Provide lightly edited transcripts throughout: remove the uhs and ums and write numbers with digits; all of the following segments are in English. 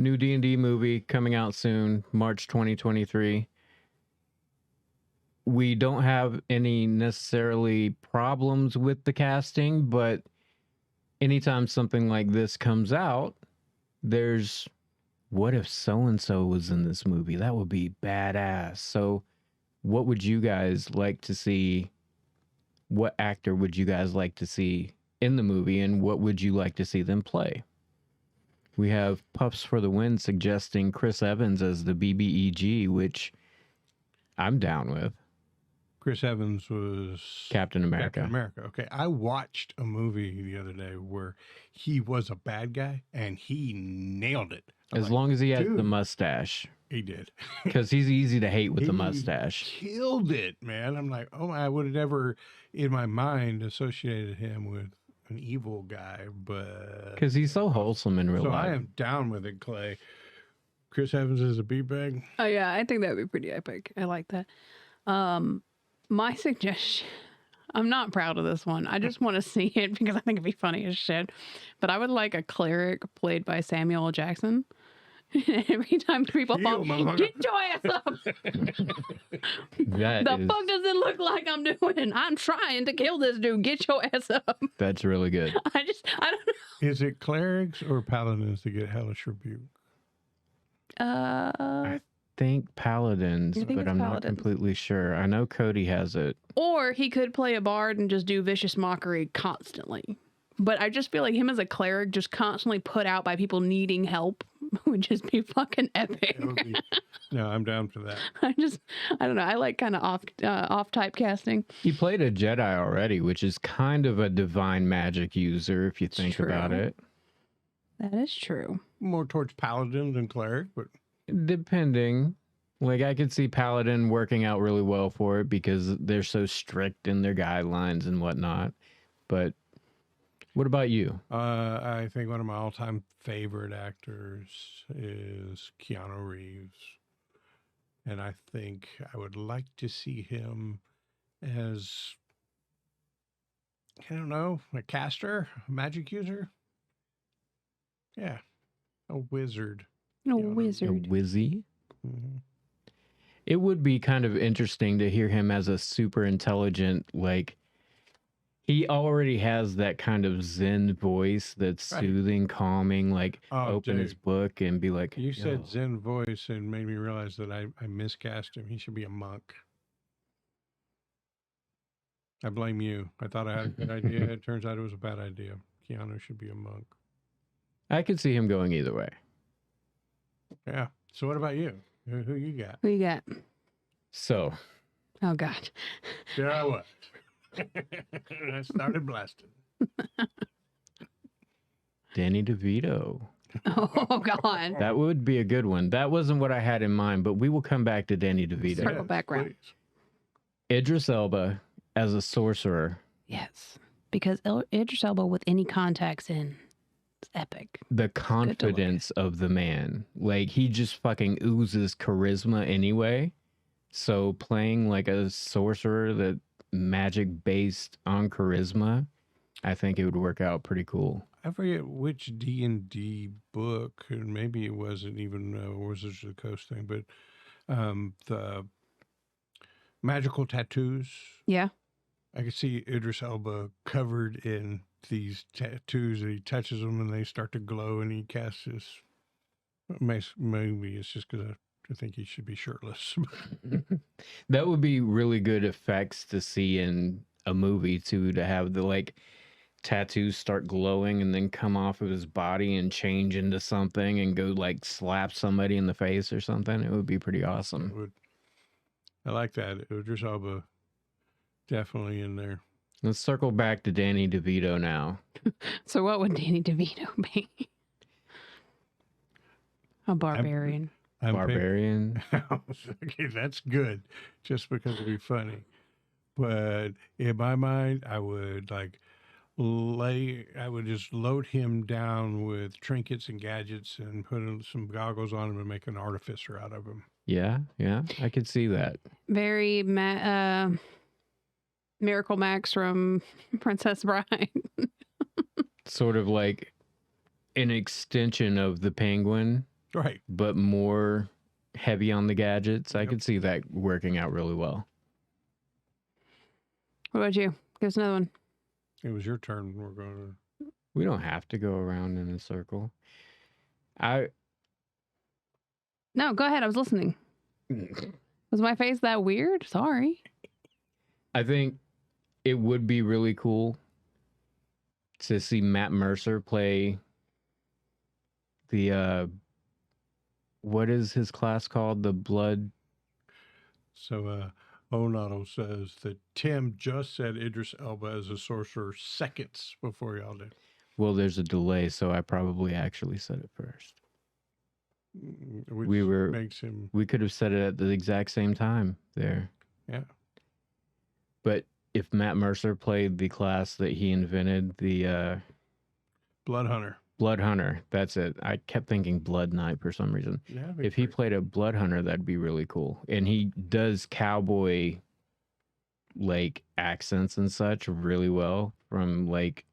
new D&D movie coming out soon, March 2023. We don't have any necessarily problems with the casting, but anytime something like this comes out, there's, what if so-and-so was in this movie? That would be badass. So what would you guys like to see? What actor would you guys like to see in the movie, and what would you like to see them play? We have Puffs for the Win suggesting Chris Evans as the BBEG, which I'm down with. Chris Evans was Captain America. Captain America. Okay. I watched a movie the other day where he was a bad guy and he nailed it. As long as he has the mustache. He did. Because he's easy to hate with the mustache. Killed it, man. I'm like, oh, I would have never in my mind associated him with an evil guy, but because he's so wholesome in real life. So I am down with it, Clay. Chris Evans is a B-bag. Oh yeah, I think that would be pretty epic. I like that. My suggestion, I'm not proud of this one. I just want to see it because I think it'd be funny as shit. But I would like a cleric played by Samuel L. Jackson. Every time people fall, get your ass up. Fuck does it look like I'm doing? I'm trying to kill this dude. Get your ass up. That's really good. I don't know. Is it clerics or paladins that get hellish rebuke? I think paladins, but I'm not completely sure. I know Cody has it. Or he could play a bard and just do vicious mockery constantly. But I just feel like him as a cleric, just constantly put out by people needing help, would just be fucking epic. No, I'm down for that. I don't know. I like kind of off typecasting. He played a Jedi already, which is kind of a divine magic user if you think about it. That is true. More towards paladin than cleric, but depending. Like, I could see paladin working out really well for it because they're so strict in their guidelines and whatnot. But what about you? I think one of my all-time favorite actors is Keanu Reeves. And I think I would like to see him as, I don't know, a caster, a magic user. Yeah, a wizard. A wizard. A wizzy? Mm-hmm. It would be kind of interesting to hear him as a super intelligent, like, he already has that kind of Zen voice that's soothing, calming, like open his book and be like, you said Zen voice and made me realize that I miscast him. He should be a monk. I blame you. I thought I had a good idea. It turns out it was a bad idea. Keanu should be a monk. I could see him going either way. Yeah. So what about you? Who you got? Who you got? So. Oh, God. There I was. I started blasting. Danny DeVito. Oh, God. That would be a good one. That wasn't what I had in mind, but we will come back to Danny DeVito. Circle background. Please. Idris Elba as a sorcerer. Yes. Because Idris Elba with any contacts in, it's epic. The confidence of the man. Like, he just fucking oozes charisma anyway. So playing like a sorcerer that magic based on charisma, I think it would work out pretty cool. I forget which D&D book, and maybe it wasn't even Wizards of the Coast thing, but the magical tattoos. Yeah. I could see Idris Elba covered in these tattoos, and he touches them and they start to glow, and he casts his. Maybe it's just because I think he should be shirtless. That would be really good effects to see in a movie too, to have the like tattoos start glowing and then come off of his body and change into something and go like slap somebody in the face or something. It would be pretty awesome. I like that. Idris Elba definitely in there. Let's circle back to Danny DeVito now. So what would Danny DeVito be? A barbarian. Barbarian. Okay, that's good. Just because it'd be funny. But in my mind, I would just load him down with trinkets and gadgets and put some goggles on him and make an artificer out of him. Yeah, I could see that. Very Miracle Max from Princess Bride. Sort of like an extension of the Penguin. Right. but more heavy on the gadgets. I Yep. could see that working out really well. What about you? Give us another one. It was your turn. We're going We don't have to go around in a circle. No, go ahead. I was listening. Was my face that weird? Sorry. I think it would be really cool to see Matt Mercer play the what is his class called? The blood. So, Onato says that Tim just said Idris Elba as a sorcerer seconds before y'all did. Well, there's a delay, so I probably actually said it first. Which makes him. We could have said it at the exact same time there. Yeah. But if Matt Mercer played the class that he invented, the Blood Hunter. Blood Hunter, that's it. I kept thinking Blood Knight for some reason. Yeah. If he played a Blood Hunter, that'd be really cool. And he does cowboy like accents and such really well from like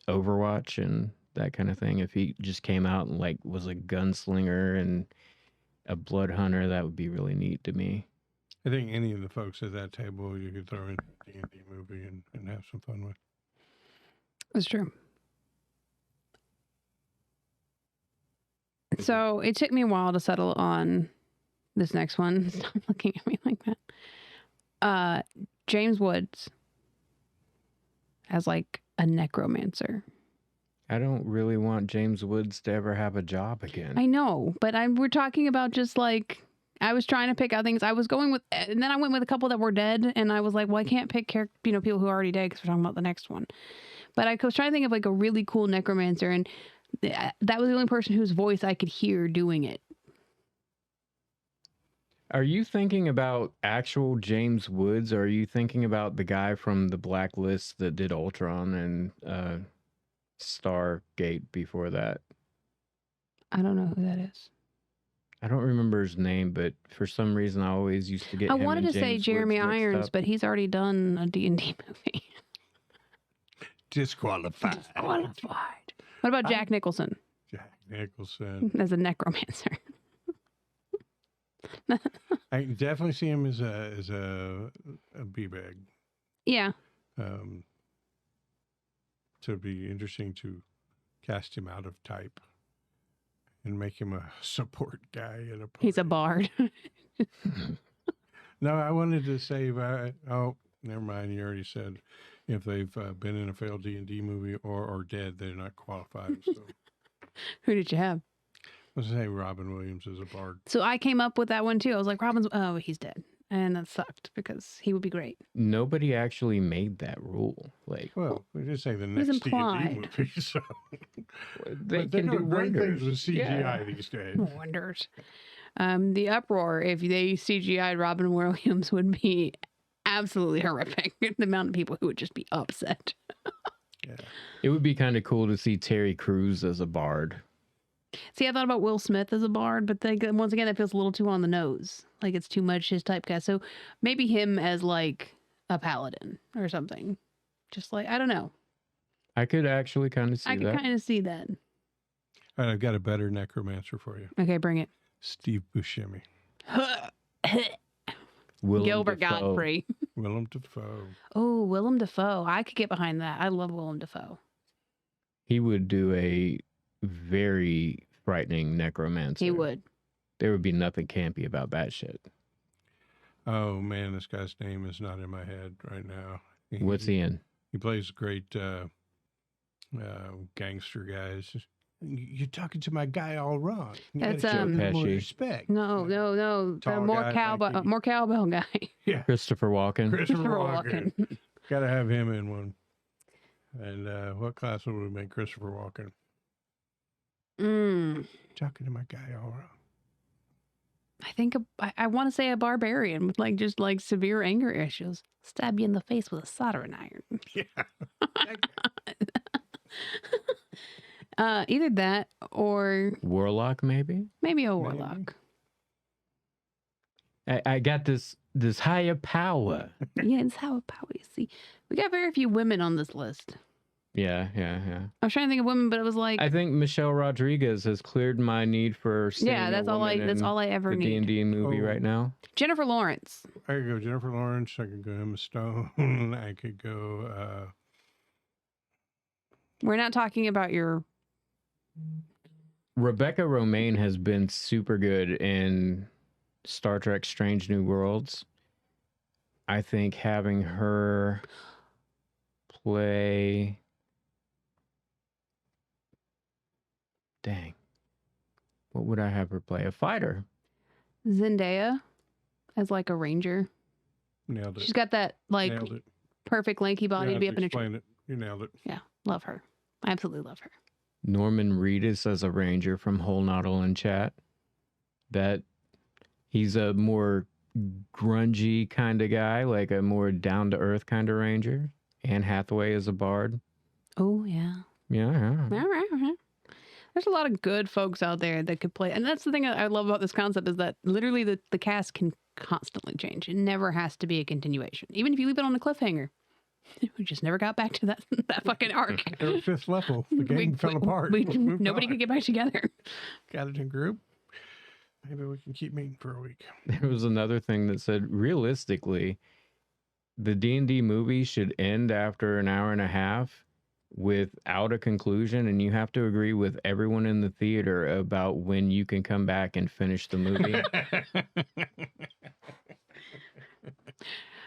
Overwatch and that kind of thing. If he just came out and like was a gunslinger and a blood hunter, that would be really neat to me. I think any of the folks at that table you could throw in a D&D movie and have some fun with. That's true. So it took me a while to settle on this next one. Stop looking at me like that. James Woods as like a necromancer. I don't really want James Woods to ever have a job again. I know, but we're talking about just like, I was trying to pick out things. I was going with, and then I went with a couple that were dead, and I was like, well, I can't pick people who are already dead because we're talking about the next one. But I was trying to think of like a really cool necromancer, and that was the only person whose voice I could hear doing it. Are you thinking about actual James Woods, or are you thinking about the guy from the Blacklist that did Ultron and Stargate before that? I don't know who that is. I don't remember his name, but for some reason I always used to get I him wanted and to say James Jeremy Woods mixed Irons, up. but he's already done a D&D movie. Disqualified. Disqualified. What about Jack Nicholson Jack Nicholson. as a necromancer? I can definitely see him as a B-bag. Yeah. So it'd be interesting to cast him out of type and make him a support guy at a party. He's a bard. No, I wanted to say, oh, never mind. You already said if they've been in a failed D&D movie or are dead, they're not qualified. So Who did you have? let's say Robin Williams is a bard. So I came up with that one too. I was like, he's dead. And that sucked because he would be great. Nobody actually made that rule. Like, Well, we just say the was next D&D implied. movie. So. they But they're can do doing great wonders. things with CGI Yeah. these days. Wonders. The uproar, if they CGI'd Robin Williams, would be absolutely horrific. The amount of people who would just be upset. Yeah. It would be kind of cool to see Terry Crews as a bard. See, I thought about Will Smith as a bard, but once again, that feels a little too on the nose. Like it's too much his typecast. So maybe him as like a paladin or something. Just like, I don't know. I could actually kind of see I that. could kind of see that. All right, I've got a better necromancer for you. Okay, bring it. Steve Buscemi. Willem Gilbert Dafoe. Godfrey. Willem Dafoe. Oh, Willem Dafoe. I could get behind that. I love Willem Dafoe. He would do a very frightening necromancer. He would. There would be nothing campy about that shit. Oh, man, this guy's name is not in my head right now. What's he in? He plays great gangster guys. You're talking to my guy all wrong. You That's, gotta show him more Pesci. respect. No. Tall More guy, cowbell, lanky. more cowbell guy. Yeah. Christopher Walken. Christopher Walken. Walken. Got to have him in one. And what class would we make Christopher Walken? Talking to my guy all wrong. I think I want to say a barbarian with like just like severe anger issues. Stab you in the face with a soldering iron. Yeah. Either that or Warlock, maybe? maybe a Maybe. warlock. I got this higher power. Yeah, it's how power you see. We got very few women on this list. Yeah. I was trying to think of women, but it was like, I think Michelle Rodriguez has cleared my need for seeing yeah, a that's all woman that's in all I ever the need. D&D movie Oh. right now. Jennifer Lawrence. I could go Jennifer Lawrence. I could go Emma Stone. I could go. We're not talking about your. Rebecca Romaine has been super good in Star Trek Strange New Worlds. I think having her play... Dang. What would I have her play? A fighter. Zendaya as like a ranger. Nailed it. She's got that like Nailed it. perfect lanky body to be up in a tree. Explain it. You nailed it. Yeah, love her. I absolutely love her. Norman Reedus as a ranger from Whole Noddle and Chat. That he's a more grungy kind of guy, like a more down to earth kind of ranger. Anne Hathaway is a bard. Oh yeah. Yeah. All right. There's a lot of good folks out there that could play, and that's the thing I love about this concept is that literally the cast can constantly change. It never has to be a continuation, even if you leave it on a cliffhanger. We just never got back to that fucking arc. At fifth level, the game fell apart. Nobody could get back together. Got it in group. Maybe we can keep meeting for a week. There was another thing that said, realistically, the D&D movie should end after an hour and a half without a conclusion, and you have to agree with everyone in the theater about when you can come back and finish the movie.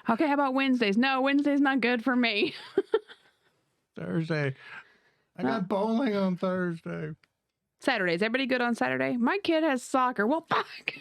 Okay, how about Wednesdays? No, Wednesday's not good for me. Thursday. I got bowling on Thursday. Saturdays. Everybody good on Saturday? My kid has soccer. Well, fuck.